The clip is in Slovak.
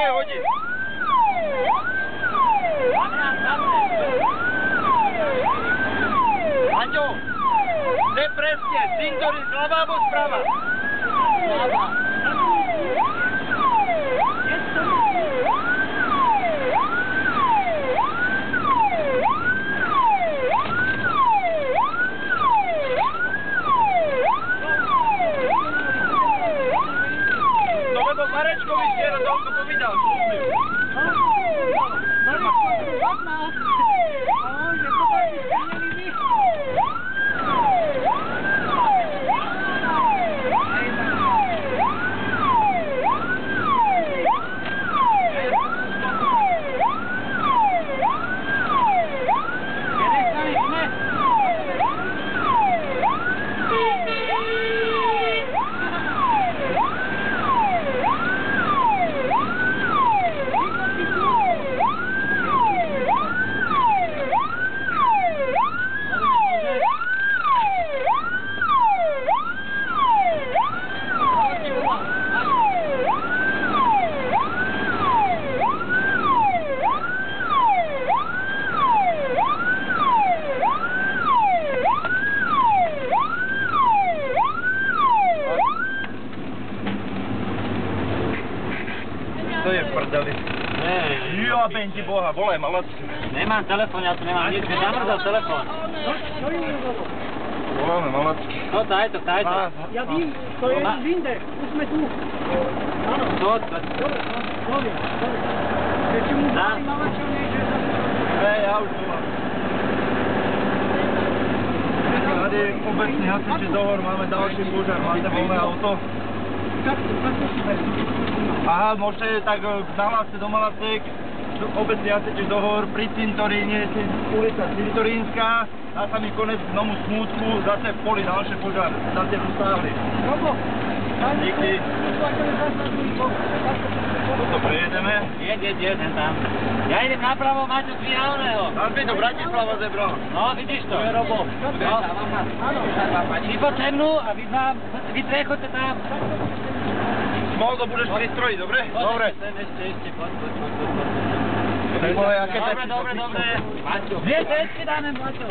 je hodín. Aťo, kde presne? Cintorín zľava alebo zprava? Zľava. No lebo Marečkovi ste rozhodko povedal, slúbil. To je v prdeli. Jo, ti boha, volaj ma, Laci. Nemám telefón, ja tu nemám nič, mi zamrzol telefón. Voláme ma, Laci. No, tajto. Ja vím, to je v Inde, už sme tu. Áno. Dobre. Keď mu dali Malačov, že Ja už volám. Tady obecný hasiči dohor, máme další požár, máte voľné auto? Aha, môžete tak nahláste do Malacek, obecný hasiči dohor, pri Cintoríne, ulica Cintorínska, na samý konec k Nomu Smútku, zase v poli ďalšie požár, zase dostávli. Díky. Toto prejedeme. Jedem tam. Ja idem napravo, máte tu finálneho. Tam by do Bratislava zebral. No, vidíš to. To je Robo. Vy poď se mnou a vy tre chodte tam. Smol to budeš pri stroji, dobre? Dobre. Ešte, poď. Dobre. Dobre. Dve tečky dáme, Maťo.